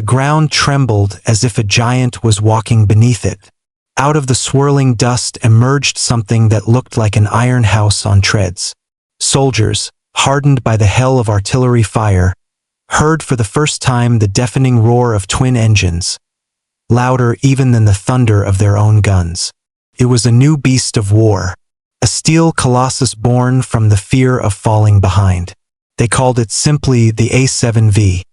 The ground trembled as if a giant was walking beneath it. Out of the swirling dust emerged something that looked like an iron house on treads. Soldiers, hardened by the hell of artillery fire, heard for the first time the deafening roar of twin engines, louder even than the thunder of their own guns. It was a new beast of war, a steel colossus born from the fear of falling behind. They called it simply the A7V.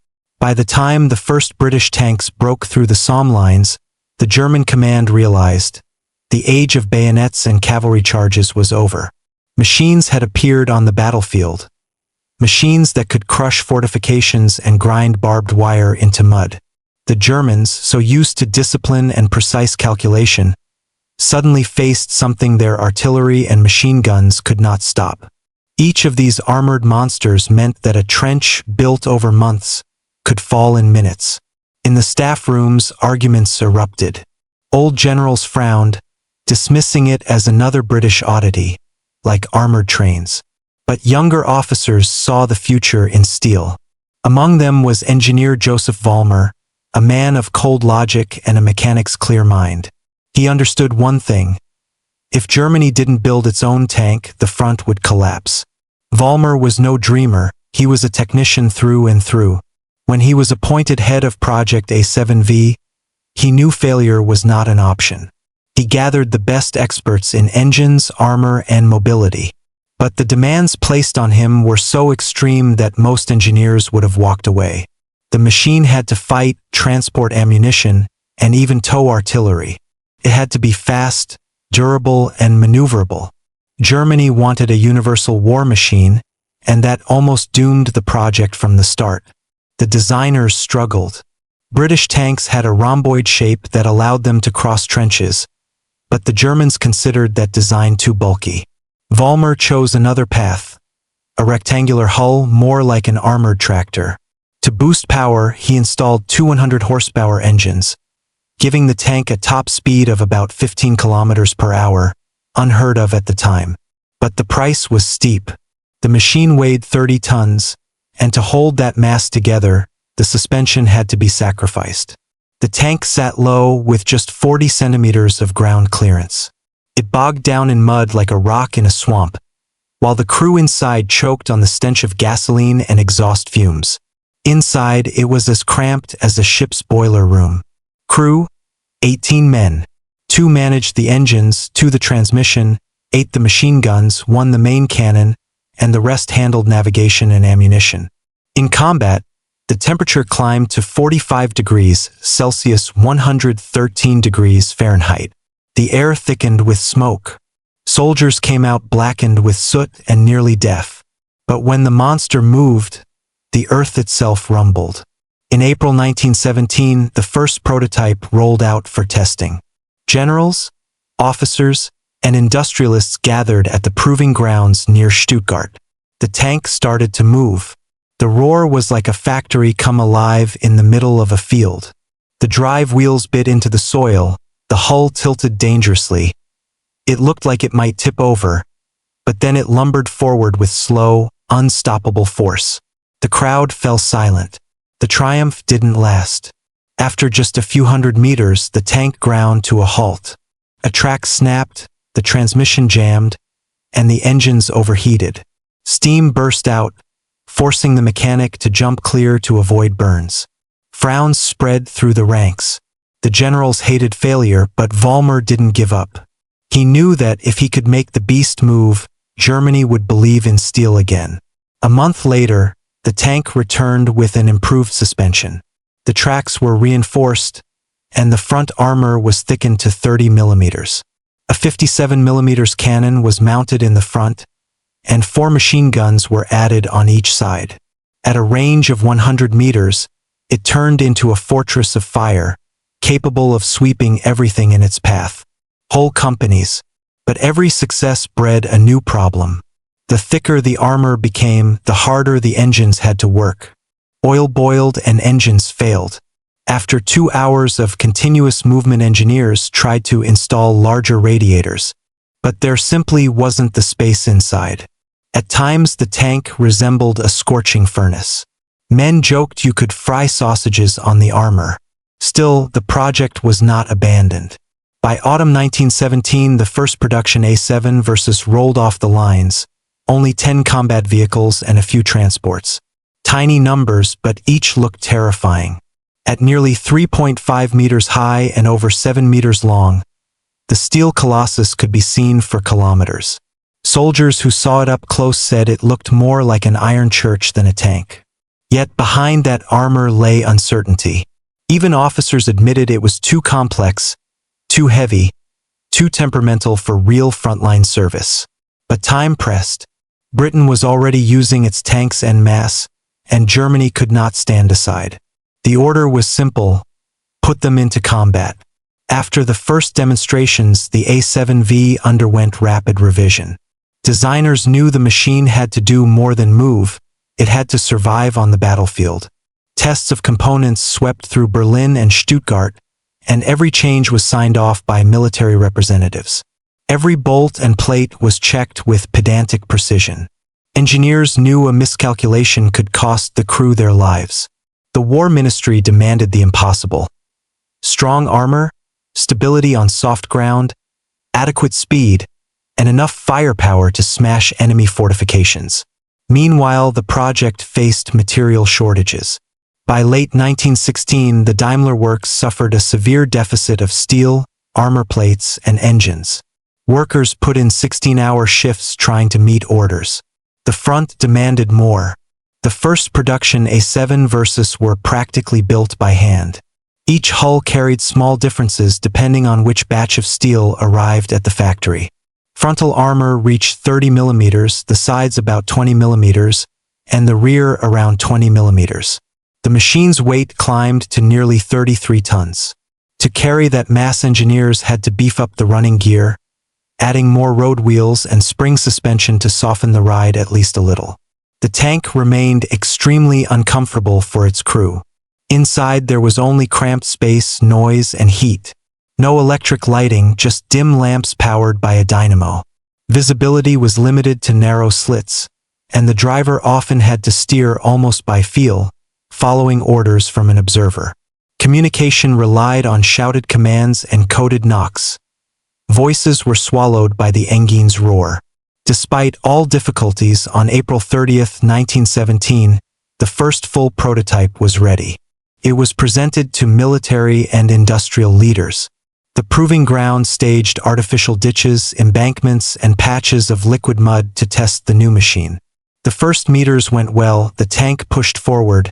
By the time the first British tanks broke through the Somme lines, the German command realized the age of bayonets and cavalry charges was over. Machines had appeared on the battlefield. Machines that could crush fortifications and grind barbed wire into mud. The Germans, so used to discipline and precise calculation, suddenly faced something their artillery and machine guns could not stop. Each of these armored monsters meant that a trench built over months could fall in minutes. In the staff rooms, arguments erupted. Old generals frowned, dismissing it as another British oddity, like armored trains. But younger officers saw the future in steel. Among them was engineer Joseph Vollmer, a man of cold logic and a mechanic's clear mind. He understood one thing: if Germany didn't build its own tank, the front would collapse. Vollmer was no dreamer, he was a technician through and through. When he was appointed head of Project A7V, he knew failure was not an option. He gathered the best experts in engines, armor, and mobility. But the demands placed on him were so extreme that most engineers would have walked away. The machine had to fight, transport ammunition, and even tow artillery. It had to be fast, durable, and maneuverable. Germany wanted a universal war machine, and that almost doomed the project from the start. The designers struggled. British tanks had a rhomboid shape that allowed them to cross trenches, but the Germans considered that design too bulky. Vollmer chose another path, a rectangular hull more like an armored tractor. To boost power, he installed two 100-horsepower engines, giving the tank a top speed of about 15 kilometers per hour, unheard of at the time. But the price was steep. The machine weighed 30 tons, and to hold that mass together, the suspension had to be sacrificed. The tank sat low with just 40 centimeters of ground clearance. It bogged down in mud like a rock in a swamp, while the crew inside choked on the stench of gasoline and exhaust fumes. Inside, it was as cramped as a ship's boiler room. Crew: 18 men. 2 managed the engines, 2 the transmission, 8 the machine guns, 1 the main cannon, and the rest handled navigation and ammunition. In combat, the temperature climbed to 45 degrees Celsius, 113 degrees Fahrenheit. The air thickened with smoke. Soldiers came out blackened with soot and nearly deaf. But when the monster moved, the earth itself rumbled. In April 1917, the first prototype rolled out for testing. Generals, officers, and industrialists gathered at the proving grounds near Stuttgart. The tank started to move. The roar was like a factory come alive in the middle of a field. The drive wheels bit into the soil, the hull tilted dangerously. It looked like it might tip over, but then it lumbered forward with slow, unstoppable force. The crowd fell silent. The triumph didn't last. After just a few hundred meters, the tank ground to a halt. A track snapped, the transmission jammed, and the engines overheated. Steam burst out, forcing the mechanic to jump clear to avoid burns. Frowns spread through the ranks. The generals hated failure, but Vollmer didn't give up. He knew that if he could make the beast move, Germany would believe in steel again. A month later, the tank returned with an improved suspension. The tracks were reinforced, and the front armor was thickened to 30 millimeters. A 57 millimeters cannon was mounted in the front, and 4 machine guns were added on each side. At a range of 100 meters, it turned into a fortress of fire, capable of sweeping everything in its path. Whole companies. But every success bred a new problem. The thicker the armor became, the harder the engines had to work. Oil boiled and engines failed. After 2 hours of continuous movement, engineers tried to install larger radiators, but there simply wasn't the space inside. At times, the tank resembled a scorching furnace. Men joked you could fry sausages on the armor. Still, the project was not abandoned. By autumn 1917, the first production A7V rolled off the lines, only 10 combat vehicles and a few transports. Tiny numbers, but each looked terrifying. At nearly 3.5 meters high and over 7 meters long, the steel colossus could be seen for kilometers. Soldiers who saw it up close said it looked more like an iron church than a tank. Yet behind that armor lay uncertainty. Even officers admitted it was too complex, too heavy, too temperamental for real frontline service. But time pressed. Britain was already using its tanks en masse, and Germany could not stand aside. The order was simple: put them into combat. After the first demonstrations, the A7V underwent rapid revision. Designers knew the machine had to do more than move, it had to survive on the battlefield. Tests of components swept through Berlin and Stuttgart, and every change was signed off by military representatives. Every bolt and plate was checked with pedantic precision. Engineers knew a miscalculation could cost the crew their lives. The War Ministry demanded the impossible. Strong armor, stability on soft ground, adequate speed, and enough firepower to smash enemy fortifications. Meanwhile, the project faced material shortages. By late 1916, the Daimler Works suffered a severe deficit of steel, armor plates, and engines. Workers put in 16-hour shifts trying to meet orders. The front demanded more. The first production A7Vs were practically built by hand. Each hull carried small differences depending on which batch of steel arrived at the factory. Frontal armor reached 30 millimeters, the sides about 20 millimeters, and the rear around 20 millimeters. The machine's weight climbed to nearly 33 tons. To carry that mass, engineers had to beef up the running gear, adding more road wheels and spring suspension to soften the ride at least a little. The tank remained extremely uncomfortable for its crew. Inside there was only cramped space, noise, and heat. No electric lighting, just dim lamps powered by a dynamo. Visibility was limited to narrow slits, and the driver often had to steer almost by feel, following orders from an observer. Communication relied on shouted commands and coded knocks. Voices were swallowed by the engine's roar. Despite all difficulties, on April 30, 1917, the first full prototype was ready. It was presented to military and industrial leaders. The proving ground staged artificial ditches, embankments, and patches of liquid mud to test the new machine. The first meters went well, the tank pushed forward,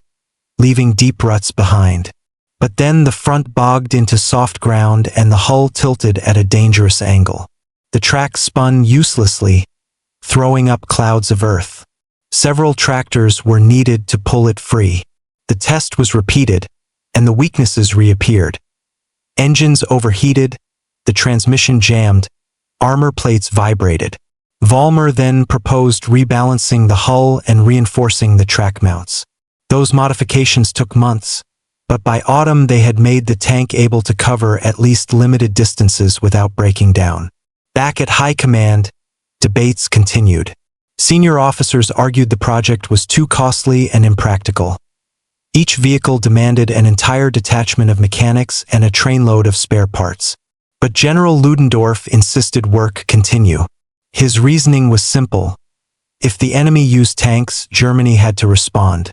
leaving deep ruts behind. But then the front bogged into soft ground and the hull tilted at a dangerous angle. The track spun uselessly, throwing up clouds of earth. Several tractors were needed to pull it free. The test was repeated, and the weaknesses reappeared. Engines overheated, the transmission jammed, armor plates vibrated. Vollmer then proposed rebalancing the hull and reinforcing the track mounts. Those modifications took months, but by autumn they had made the tank able to cover at least limited distances without breaking down. Back at high command, debates continued. Senior officers argued the project was too costly and impractical. Each vehicle demanded an entire detachment of mechanics and a trainload of spare parts. But General Ludendorff insisted work continue. His reasoning was simple. If the enemy used tanks, Germany had to respond.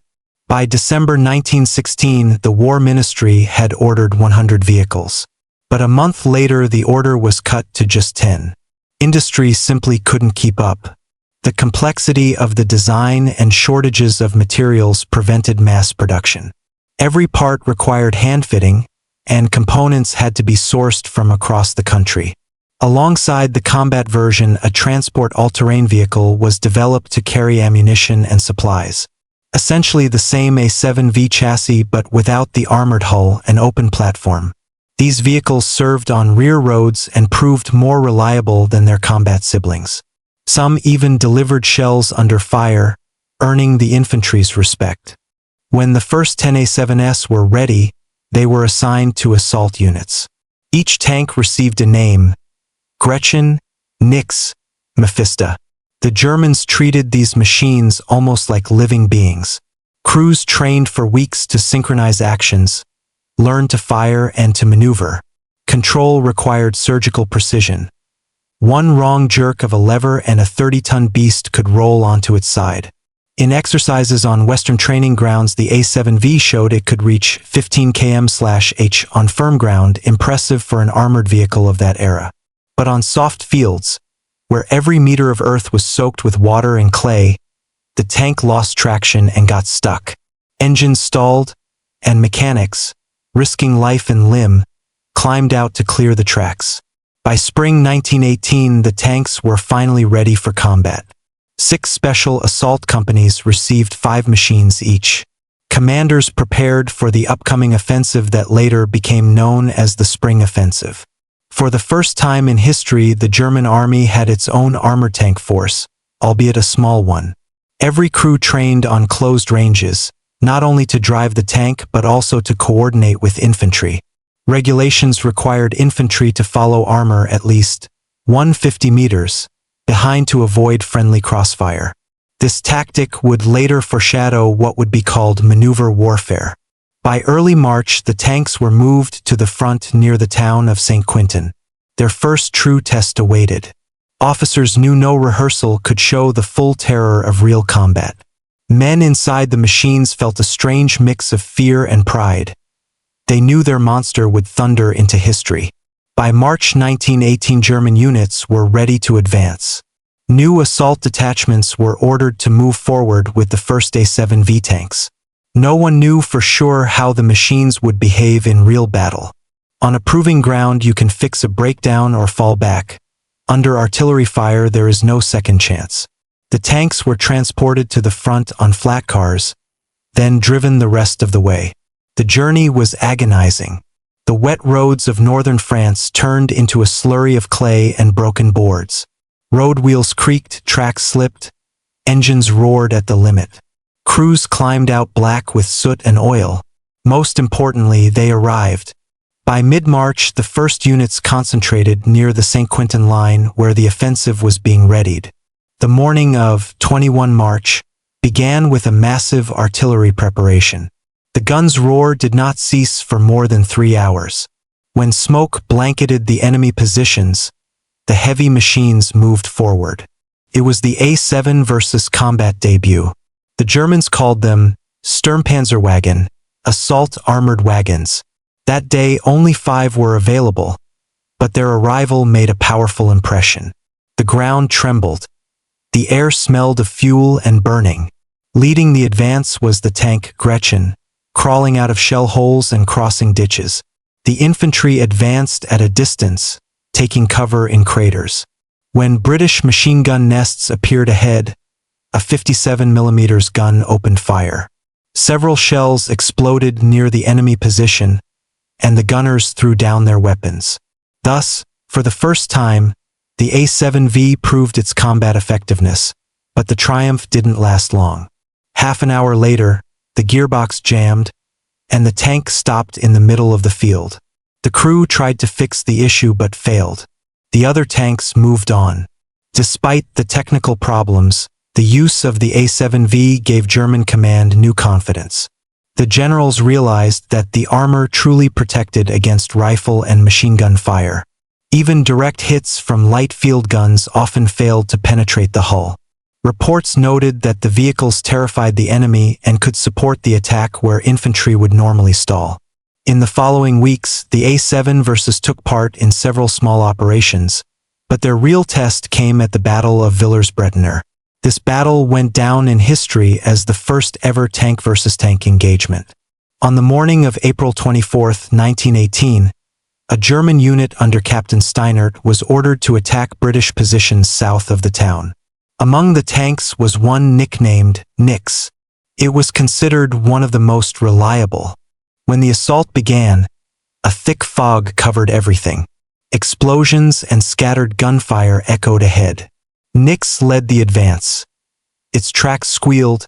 By December 1916, the War Ministry had ordered 100 vehicles. But a month later, the order was cut to just 10. Industry simply couldn't keep up. The complexity of the design and shortages of materials prevented mass production. Every part required hand-fitting, and components had to be sourced from across the country. Alongside the combat version, a transport all-terrain vehicle was developed to carry ammunition and supplies. Essentially the same A7V chassis but without the armored hull and open platform. These vehicles served on rear roads and proved more reliable than their combat siblings. Some even delivered shells under fire, earning the infantry's respect. When the first 10 A7s were ready, they were assigned to assault units. Each tank received a name: Gretchen, Nix, Mephisto. The Germans treated these machines almost like living beings. Crews trained for weeks to synchronize actions, learn to fire and to maneuver. Control required surgical precision. One wrong jerk of a lever and a 30-ton beast could roll onto its side. In exercises on Western training grounds, the A7V showed it could reach 15 km/h on firm ground, impressive for an armored vehicle of that era. But on soft fields, where every meter of earth was soaked with water and clay, the tank lost traction and got stuck. Engines stalled, and mechanics, risking life and limb, climbed out to clear the tracks. By spring 1918, the tanks were finally ready for combat. 6 special assault companies received 5 machines each. Commanders prepared for the upcoming offensive that later became known as the Spring Offensive. For the first time in history, the German army had its own armored tank force, albeit a small one. Every crew trained on closed ranges, not only to drive the tank but also to coordinate with infantry. Regulations required infantry to follow armor at least 150 meters behind to avoid friendly crossfire. This tactic would later foreshadow what would be called maneuver warfare. By early March, the tanks were moved to the front near the town of St. Quentin. Their first true test awaited. Officers knew no rehearsal could show the full terror of real combat. Men inside the machines felt a strange mix of fear and pride. They knew their monster would thunder into history. By March 1918, German units were ready to advance. New assault detachments were ordered to move forward with the first A7V tanks. No one knew for sure how the machines would behave in real battle. On a proving ground, you can fix a breakdown or fall back. Under artillery fire, there is no second chance. The tanks were transported to the front on flat cars, then driven the rest of the way. The journey was agonizing. The wet roads of northern France turned into a slurry of clay and broken boards. Road wheels creaked, tracks slipped, engines roared at the limit. Crews climbed out black with soot and oil. Most importantly, they arrived. By mid-March, the first units concentrated near the St. Quentin line where the offensive was being readied. The morning of 21 March began with a massive artillery preparation. The guns' roar did not cease for more than 3 hours. When smoke blanketed the enemy positions, the heavy machines moved forward. It was the A7 versus combat debut. The Germans called them Sturmpanzerwagen, assault armored wagons. That day only 5 were available, but their arrival made a powerful impression. The ground trembled. The air smelled of fuel and burning. Leading the advance was the tank Gretchen, crawling out of shell holes and crossing ditches. The infantry advanced at a distance, taking cover in craters. When British machine gun nests appeared ahead, a 57mm gun opened fire. Several shells exploded near the enemy position, and the gunners threw down their weapons. Thus, for the first time, the A7V proved its combat effectiveness, but the triumph didn't last long. Half an hour later, the gearbox jammed, and the tank stopped in the middle of the field. The crew tried to fix the issue but failed. The other tanks moved on. Despite the technical problems, the use of the A7V gave German command new confidence. The generals realized that the armor truly protected against rifle and machine gun fire. Even direct hits from light field guns often failed to penetrate the hull. Reports noted that the vehicles terrified the enemy and could support the attack where infantry would normally stall. In the following weeks, the A7 versus took part in several small operations, but their real test came at the Battle of Villers-Bretonneux. This battle went down in history as the first ever tank versus tank engagement. On the morning of April 24, 1918, a German unit under Captain Steinert was ordered to attack British positions south of the town. Among the tanks was one nicknamed Nix. It was considered one of the most reliable. When the assault began, a thick fog covered everything. Explosions and scattered gunfire echoed ahead. Nix led the advance. Its tracks squealed,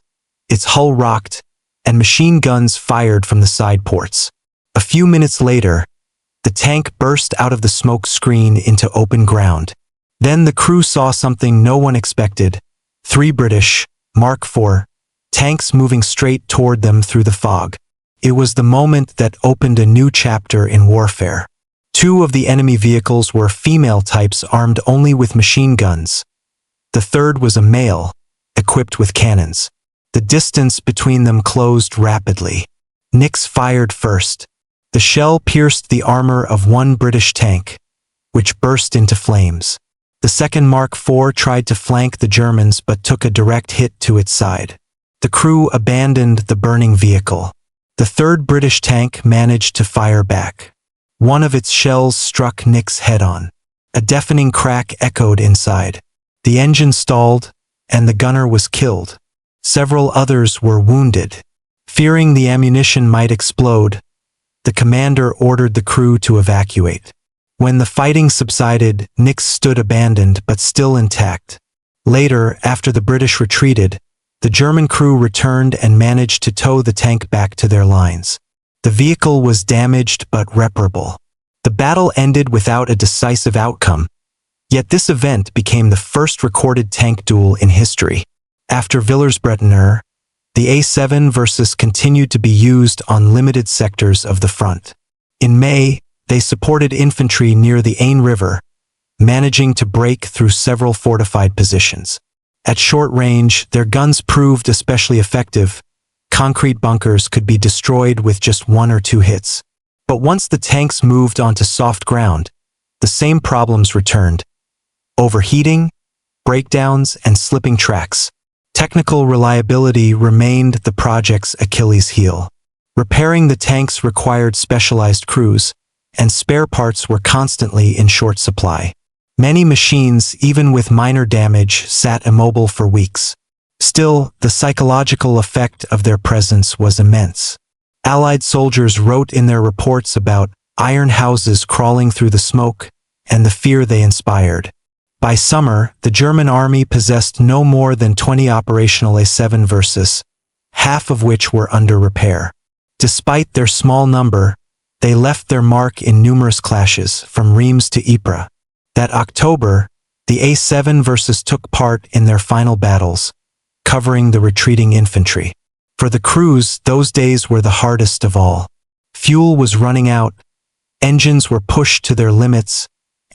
its hull rocked, and machine guns fired from the side ports. A few minutes later, the tank burst out of the smoke screen into open ground. Then the crew saw something no one expected. 3 British Mark IV tanks moving straight toward them through the fog. It was the moment that opened a new chapter in warfare. Two of the enemy vehicles were female types armed only with machine guns. The third was a male, equipped with cannons. The distance between them closed rapidly. Nix fired first. The shell pierced the armor of one British tank, which burst into flames. The second Mark IV tried to flank the Germans but took a direct hit to its side. The crew abandoned the burning vehicle. The third British tank managed to fire back. One of its shells struck Nix head-on. A deafening crack echoed inside. The engine stalled, and the gunner was killed. Several others were wounded. Fearing the ammunition might explode, the commander ordered the crew to evacuate. When the fighting subsided, Nix stood abandoned but still intact. Later, after the British retreated, the German crew returned and managed to tow the tank back to their lines. The vehicle was damaged but reparable. The battle ended without a decisive outcome, yet this event became the first recorded tank duel in history. After Villers-Bretonneux, the A7V continued to be used on limited sectors of the front. In May, they supported infantry near the Aisne River, managing to break through several fortified positions. At short range, their guns proved especially effective. Concrete bunkers could be destroyed with just 1 or 2 hits. But once the tanks moved onto soft ground, the same problems returned: overheating, breakdowns, and slipping tracks. Technical reliability remained the project's Achilles heel. Repairing the tanks required specialized crews, and spare parts were constantly in short supply. Many machines, even with minor damage, sat immobile for weeks. Still, the psychological effect of their presence was immense. Allied soldiers wrote in their reports about iron houses crawling through the smoke and the fear they inspired. By summer, the German army possessed no more than 20 operational A7Vs, half of which were under repair. Despite their small number, they left their mark in numerous clashes, from Reims to Ypres. That October, the A7Vs took part in their final battles, covering the retreating infantry. For the crews, those days were the hardest of all. Fuel was running out, engines were pushed to their limits,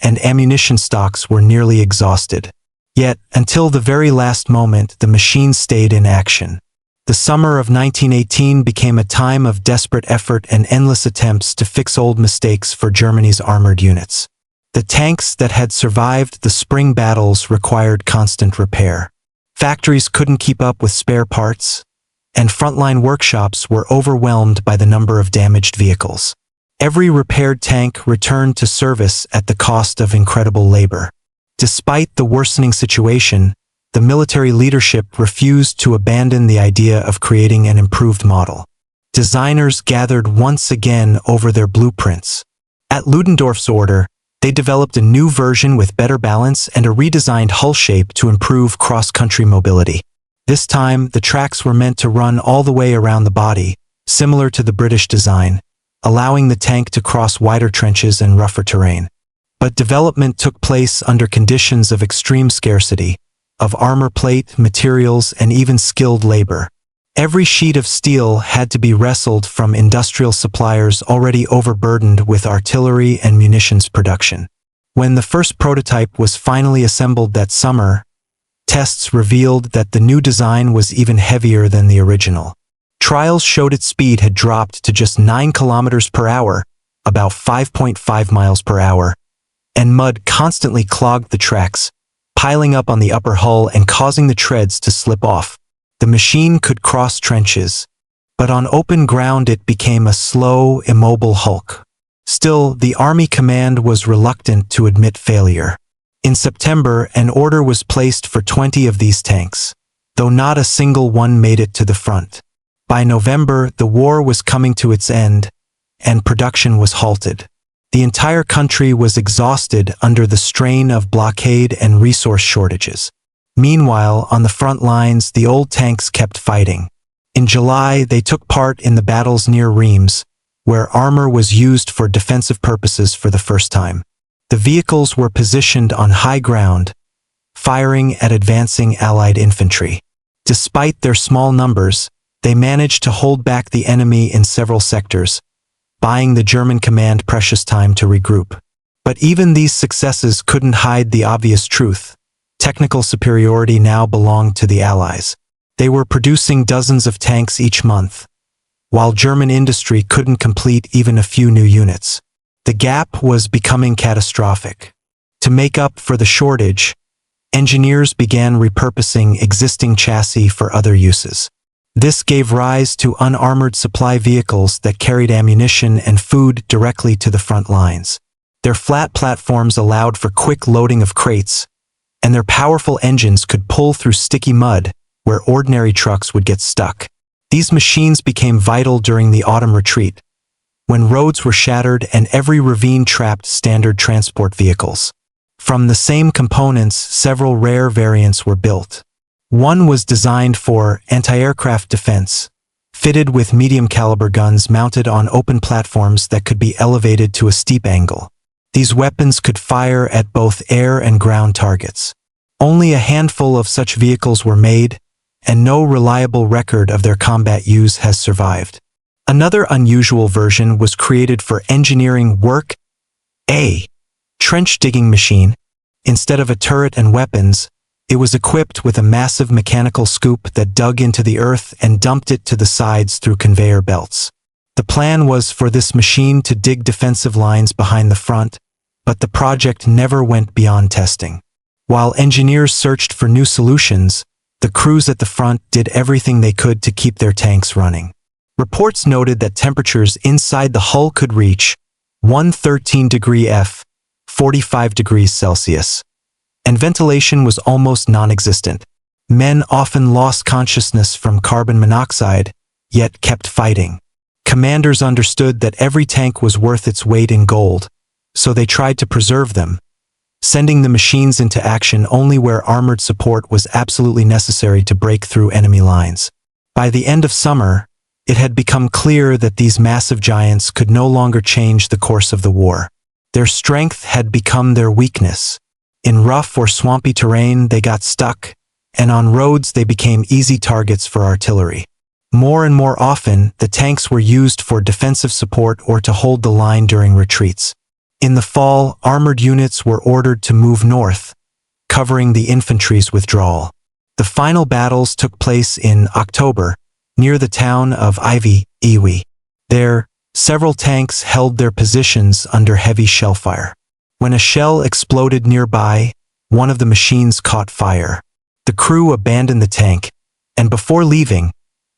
and ammunition stocks were nearly exhausted. Yet, until the very last moment, the machine stayed in action. The summer of 1918 became a time of desperate effort and endless attempts to fix old mistakes for Germany's armored units. The tanks that had survived the spring battles required constant repair. Factories couldn't keep up with spare parts, and frontline workshops were overwhelmed by the number of damaged vehicles. Every repaired tank returned to service at the cost of incredible labor. Despite the worsening situation, the military leadership refused to abandon the idea of creating an improved model. Designers gathered once again over their blueprints. At Ludendorff's order, they developed a new version with better balance and a redesigned hull shape to improve cross-country mobility. This time, the tracks were meant to run all the way around the body, similar to the British design, allowing the tank to cross wider trenches and rougher terrain. But development took place under conditions of extreme scarcity, of armor plate, materials, and even skilled labor. Every sheet of steel had to be wrestled from industrial suppliers already overburdened with artillery and munitions production. When the first prototype was finally assembled that summer, tests revealed that the new design was even heavier than the original. Trials showed its speed had dropped to just 9 kilometers per hour, about 5.5 miles per hour, and mud constantly clogged the tracks, piling up on the upper hull and causing the treads to slip off. The machine could cross trenches, but on open ground it became a slow, immobile hulk. Still, the Army command was reluctant to admit failure. In September, an order was placed for 20 of these tanks, though not a single one made it to the front. By November, the war was coming to its end, and production was halted. The entire country was exhausted under the strain of blockade and resource shortages. Meanwhile, on the front lines, the old tanks kept fighting. In July, they took part in the battles near Reims, where armor was used for defensive purposes for the first time. The vehicles were positioned on high ground, firing at advancing Allied infantry. Despite their small numbers, they managed to hold back the enemy in several sectors, buying the German command precious time to regroup. But even these successes couldn't hide the obvious truth. Technical superiority now belonged to the Allies. They were producing dozens of tanks each month, while German industry couldn't complete even a few new units. The gap was becoming catastrophic. To make up for the shortage, engineers began repurposing existing chassis for other uses. This gave rise to unarmored supply vehicles that carried ammunition and food directly to the front lines. Their flat platforms allowed for quick loading of crates, and their powerful engines could pull through sticky mud where ordinary trucks would get stuck. These machines became vital during the autumn retreat, when roads were shattered and every ravine trapped standard transport vehicles. From the same components, several rare variants were built. One was designed for anti-aircraft defense, fitted with medium-caliber guns mounted on open platforms that could be elevated to a steep angle. These weapons could fire at both air and ground targets. Only a handful of such vehicles were made, and no reliable record of their combat use has survived. Another unusual version was created for engineering work, a trench-digging machine. Instead of a turret and weapons, it was equipped with a massive mechanical scoop that dug into the earth and dumped it to the sides through conveyor belts. The plan was for this machine to dig defensive lines behind the front, but the project never went beyond testing. While engineers searched for new solutions, the crews at the front did everything they could to keep their tanks running. Reports noted that temperatures inside the hull could reach 113° F, 45 degrees Celsius, and ventilation was almost non-existent. Men often lost consciousness from carbon monoxide, yet kept fighting. Commanders understood that every tank was worth its weight in gold, so they tried to preserve them, sending the machines into action only where armored support was absolutely necessary to break through enemy lines. By the end of summer, it had become clear that these massive giants could no longer change the course of the war. Their strength had become their weakness. In rough or swampy terrain, they got stuck, and on roads they became easy targets for artillery. More and more often, the tanks were used for defensive support or to hold the line during retreats. In the fall, armored units were ordered to move north, covering the infantry's withdrawal. The final battles took place in October, near the town of A7V. There, several tanks held their positions under heavy shellfire. When a shell exploded nearby, one of the machines caught fire. The crew abandoned the tank, and before leaving,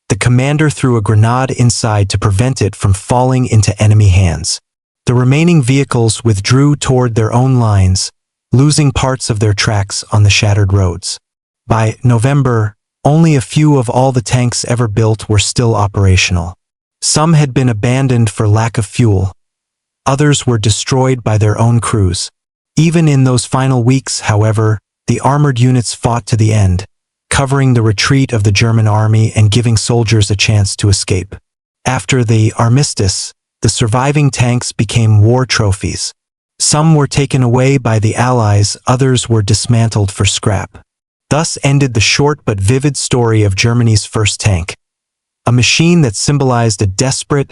the commander threw a grenade inside to prevent it from falling into enemy hands. The remaining vehicles withdrew toward their own lines, losing parts of their tracks on the shattered roads. By November, only a few of all the tanks ever built were still operational. Some had been abandoned for lack of fuel. Others were destroyed by their own crews. Even in those final weeks, however, the armored units fought to the end, covering the retreat of the German army and giving soldiers a chance to escape. After the armistice, the surviving tanks became war trophies. Some were taken away by the Allies, others were dismantled for scrap. Thus ended the short but vivid story of Germany's first tank, a machine that symbolized a desperate,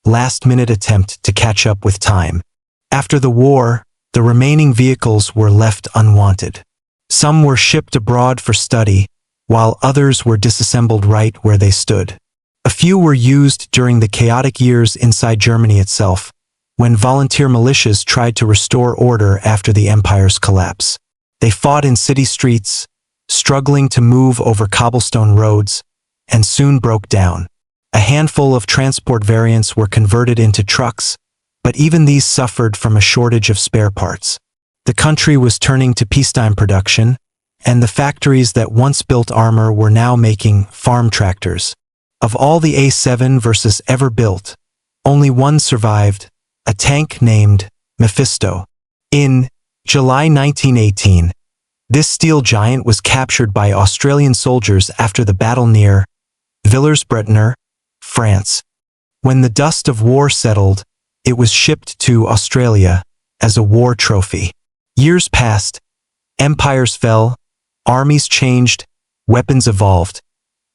last-minute attempt to catch up with time. After the war, the remaining vehicles were left unwanted. Some were shipped abroad for study, while others were disassembled right where they stood. A few were used during the chaotic years inside Germany itself, when volunteer militias tried to restore order after the empire's collapse. They fought in city streets, struggling to move over cobblestone roads, and soon broke down. A handful of transport variants were converted into trucks, but even these suffered from a shortage of spare parts. The country was turning to peacetime production, and the factories that once built armor were now making farm tractors. Of all the A7Vs ever built, only one survived, a tank named Mephisto. In July 1918, this steel giant was captured by Australian soldiers after the battle near Villers-Bretonneux, France. When the dust of war settled, it was shipped to Australia as a war trophy. Years passed, empires fell, armies changed, weapons evolved,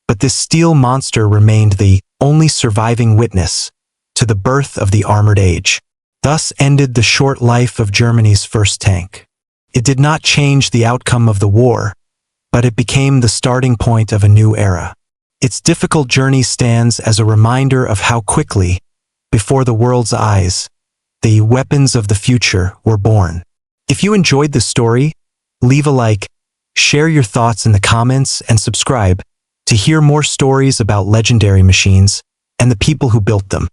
But this steel monster remained the only surviving witness to the birth of the armored age. Thus ended the short life of Germany's first tank. It did not change the outcome of the war, but it became the starting point of a new era. Its difficult journey stands as a reminder of how quickly, before the world's eyes, the weapons of the future were born. If you enjoyed this story, leave a like, share your thoughts in the comments, and subscribe to hear more stories about legendary machines and the people who built them.